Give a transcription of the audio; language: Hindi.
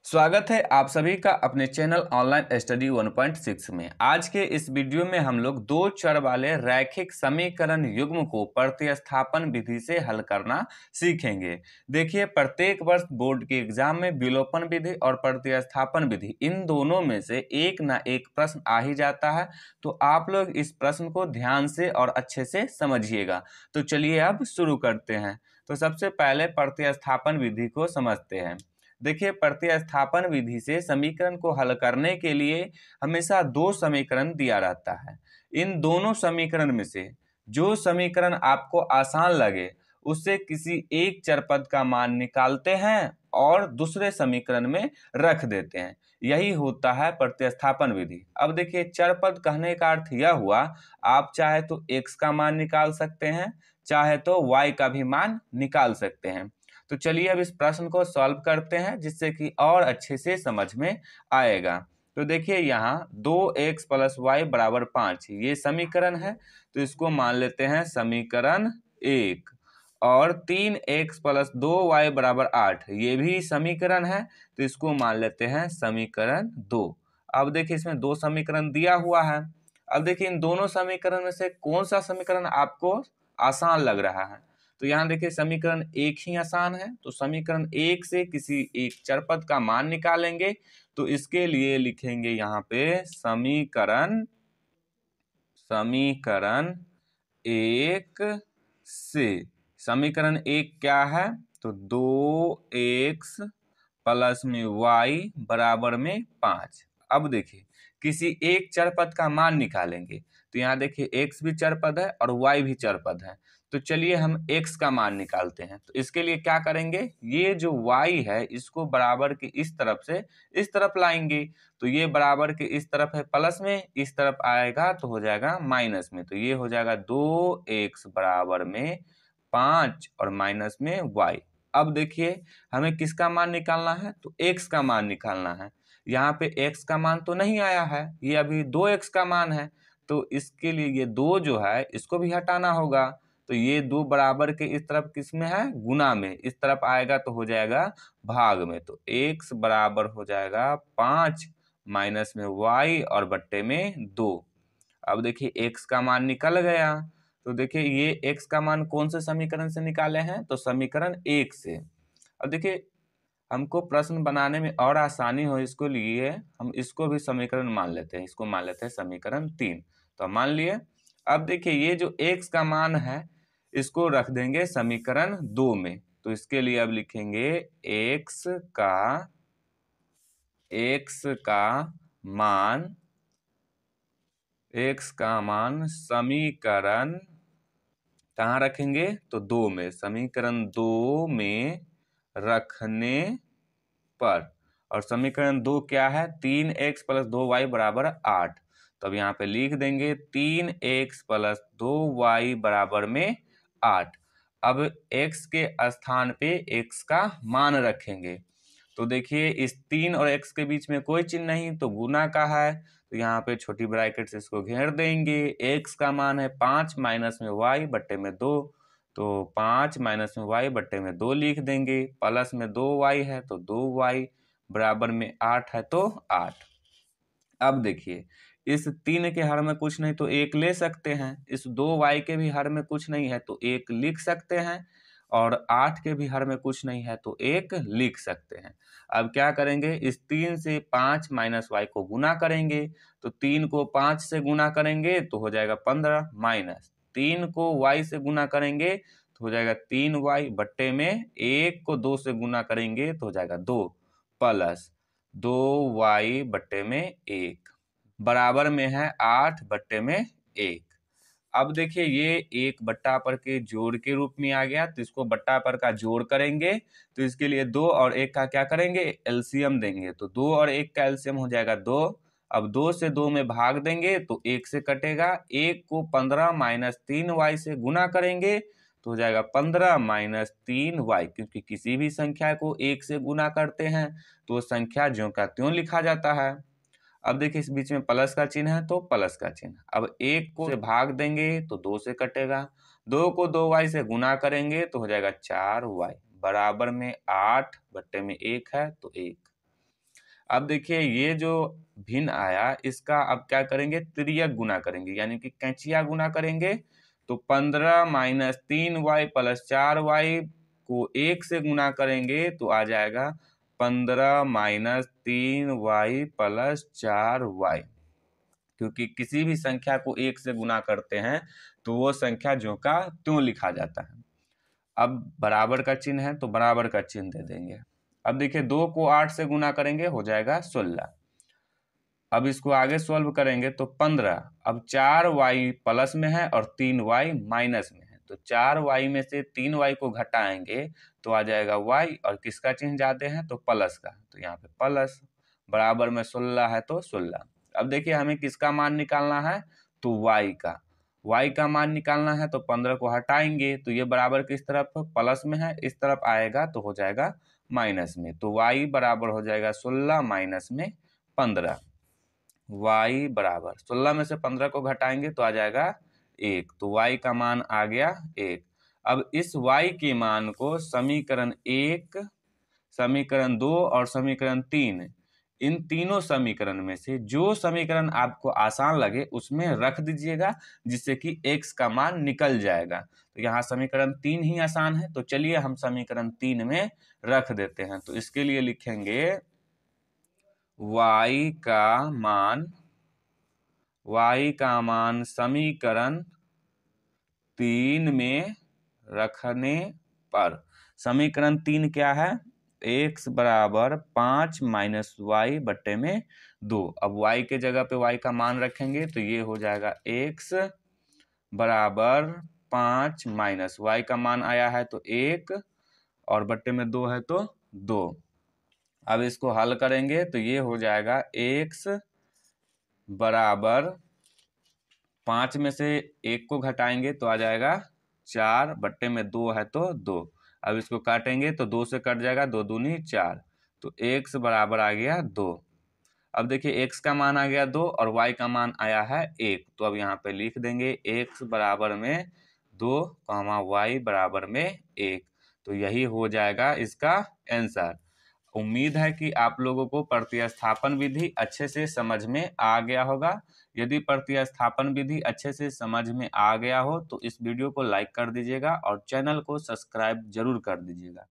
स्वागत है आप सभी का अपने चैनल ऑनलाइन स्टडी 1.6 में। आज के इस वीडियो में हम लोग दो चर वाले रैखिक समीकरण युग्म को प्रतिस्थापन विधि से हल करना सीखेंगे। देखिए, प्रत्येक वर्ष बोर्ड के एग्जाम में विलोपन विधि और प्रतिस्थापन विधि इन दोनों में से एक ना एक प्रश्न आ ही जाता है। तो आप लोग इस प्रश्न को ध्यान से और अच्छे से समझिएगा। तो चलिए अब शुरू करते हैं। तो सबसे पहले प्रतिस्थापन विधि को समझते हैं। देखिए, प्रतिस्थापन विधि से समीकरण को हल करने के लिए हमेशा दो समीकरण दिया रहता है। इन दोनों समीकरण में से जो समीकरण आपको आसान लगे उससे किसी एक चर पद का मान निकालते हैं और दूसरे समीकरण में रख देते हैं। यही होता है प्रतिस्थापन विधि। अब देखिए, चर पद कहने का अर्थ यह हुआ, आप चाहे तो x का मान निकाल सकते हैं, चाहे तो y का भी मान निकाल सकते हैं। तो चलिए अब इस प्रश्न को सॉल्व करते हैं जिससे कि और अच्छे से समझ में आएगा। तो देखिए, यहाँ 2x + y = 5 ये समीकरण है, तो इसको मान लेते हैं समीकरण 1। और 3x + 2y = 8 ये भी समीकरण है, तो इसको मान लेते हैं समीकरण 2। अब देखिए, इसमें दो समीकरण दिया हुआ है। अब देखिए, इन दोनों समीकरण में से कौन सा समीकरण आपको आसान लग रहा है। तो यहाँ देखिए, समीकरण 1 ही आसान है, तो समीकरण 1 से किसी एक चर पद का मान निकालेंगे। तो इसके लिए लिखेंगे यहाँ पे समीकरण 1 से। समीकरण 1 क्या है? तो 2x + y = 5। अब देखिए, किसी एक चर पद का मान निकालेंगे। तो यहाँ देखिए, x भी चर पद है और y भी चर पद है। तो चलिए हम x का मान निकालते हैं। तो इसके लिए क्या करेंगे, ये जो y है इसको बराबर के इस तरफ से इस तरफ लाएंगे। तो ये बराबर के इस तरफ है प्लस में, इस तरफ आएगा तो हो जाएगा माइनस में। तो ये हो जाएगा 2x = 5 और माइनस में y। अब देखिए, हमें किसका मान निकालना है? तो x का मान निकालना है। यहाँ पे x का मान तो नहीं आया है, ये अभी 2x का मान है। तो इसके लिए ये 2 जो है इसको भी हटाना होगा। तो ये 2 बराबर के इस तरफ किस में है? गुना में। इस तरफ आएगा तो हो जाएगा भाग में। तो x बराबर हो जाएगा 5 माइनस में y और बट्टे में 2। अब देखिए, x का मान निकल गया। तो देखिए, ये x का मान कौन से समीकरण से निकाले हैं? तो समीकरण 1 से। अब देखिए, हमको प्रश्न बनाने में और आसानी हो इसको लिए हम इसको भी समीकरण मान लेते हैं। इसको मान लेते हैं समीकरण 3। तो मान लिए। अब देखिए, ये जो x का मान है इसको रख देंगे समीकरण 2 में। तो इसके लिए अब लिखेंगे x का मान समीकरण कहाँ रखेंगे? तो 2 में। समीकरण 2 में रखने पर, और समीकरण 2 क्या है? 3x + 2y = 8। तो अब यहाँ पे लिख देंगे 3x + 2y = 8। अब x के स्थान पे x का मान रखेंगे। तो देखिए, इस 3 और x के बीच में कोई चिन्ह नहीं, तो गुना का है। तो यहाँ पे छोटी ब्रैकेट से इसको घेर देंगे। x का मान है 5 माइनस में y बट्टे में 2। तो 5 माइनस में y बट्टे में 2 लिख देंगे। प्लस में 2y है तो 2y बराबर में 8 है तो 8। अब देखिए, इस 3 के हर में कुछ नहीं तो 1 ले सकते हैं। इस 2y के भी हर में कुछ नहीं है तो 1 लिख सकते हैं। और 8 के भी हर में कुछ नहीं है तो 1 लिख सकते हैं। अब क्या करेंगे, इस 3 से 5 माइनस y को गुना करेंगे। तो 3 को 5 से गुना करेंगे तो हो जाएगा 15, माइनस 3 को y से गुना करेंगे तो हो जाएगा 3y बट्टे में 1 को 2 से गुना करेंगे तो हो जाएगा 2, प्लस 2y बट्टे में 1 बराबर में है 8 बट्टे में 1। अब देखिए, ये 1 बट्टा पर के जोड़ के रूप में आ गया, तो इसको बट्टा पर का जोड़ करेंगे। तो इसके लिए 2 और 1 का क्या करेंगे? एलसीएम देंगे। तो 2 और 1 का एलसीएम हो जाएगा 2। अब 2 से 2 में भाग देंगे तो 1 से कटेगा। 1 को 15 माइनस 3y से गुना करेंगे तो हो जाएगा 15 माइनस 3y। क्योंकि किसी भी संख्या को 1 से गुना करते हैं तो संख्या ज्यों का त्यों लिखा जाता है। अब देखिए, इस बीच में प्लस का चिन्ह है तो प्लस का चिन्ह। अब 1 को से भाग देंगे तो 2 से कटेगा। 2 को 2y से गुना करेंगे तो हो जाएगा 4y बराबर में 8 बट्टे में 1 है तो 1। अब देखिए ये जो भिन्न आया इसका अब क्या करेंगे, तिर्यक गुना करेंगे, यानी कि कैंचिया गुना करेंगे। तो 15 माइनस 3y प्लस 4y को 1 से गुना करेंगे तो आ जाएगा 15 माइनस 3y प्लस 4y। क्योंकि किसी भी संख्या को 1 से गुना करते हैं तो वो संख्या ज्यों का त्यों लिखा जाता है। अब बराबर का चिन्ह है तो बराबर का चिन्ह दे देंगे। अब देखिए 2 को 8 से गुना करेंगे हो जाएगा 16। अब इसको आगे सॉल्व करेंगे तो 15। अब 4y प्लस में है और 3y माइनस में है, तो 4y में से 3y को घटाएंगे तो आ जाएगा y, और किसका चिन्ह जाते हैं तो प्लस का, तो यहाँ पे प्लस। बराबर में 16 है तो 16। अब देखिए हमें किसका मान निकालना है तो y का मान निकालना है, तो 15 को हटाएंगे तो ये बराबर किस तरफ प्लस में है, इस तरफ आएगा तो हो जाएगा माइनस में। तो y बराबर हो जाएगा 16 माइनस में 15। y बराबर 16 में से 15 को घटाएंगे तो आ जाएगा 1, तो y का मान आ गया 1। अब इस y के मान को समीकरण 1, समीकरण 2 और समीकरण 3, इन तीनों समीकरण में से जो समीकरण आपको आसान लगे उसमें रख दीजिएगा, जिससे कि x का मान निकल जाएगा। तो यहाँ समीकरण 3 ही आसान है, तो चलिए हम समीकरण 3 में रख देते हैं। तो इसके लिए लिखेंगे y का मान समीकरण 3 में रखने पर, समीकरण 3 क्या है, x बराबर 5 माइनस वाई बट्टे में 2। अब y के जगह पे y का मान रखेंगे तो ये हो जाएगा x बराबर 5 माइनस y का मान आया है तो 1 और बट्टे में 2 है तो 2। अब इसको हल करेंगे तो ये हो जाएगा x बराबर 5 में से 1 को घटाएंगे तो आ जाएगा 4, बट्टे में 2 है तो 2। अब इसको काटेंगे तो 2 से कट जाएगा, 2 दूनी 4, तो x बराबर आ गया 2। अब देखिए x का मान आ गया 2 और y का मान आया है 1, तो अब यहाँ पे लिख देंगे x बराबर में 2, y बराबर में 1। तो यही हो जाएगा इसका आंसर। उम्मीद है कि आप लोगों को प्रतिस्थापन विधि अच्छे से समझ में आ गया होगा। यदि प्रतिस्थापन विधि अच्छे से समझ में आ गया हो तो इस वीडियो को लाइक कर दीजिएगा और चैनल को सब्सक्राइब जरूर कर दीजिएगा।